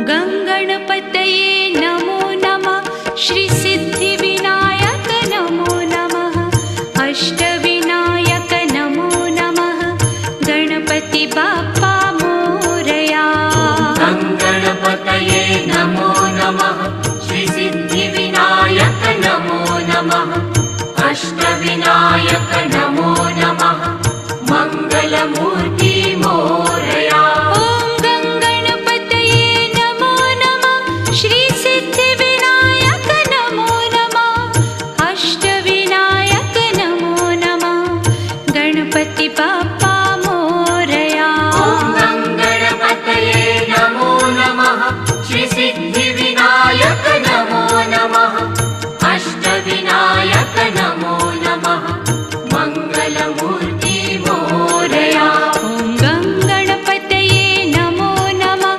गङ्गणपतये नमो नमः। श्रीसिद्धिविनायक नमो नमः। अष्टविनायक नमो नमः। गणपति बाप्पा मोरया। गङ्गणपतये नमो नमः। श्रीसिद्धिविनायक नमो नमः। अष्टविनायक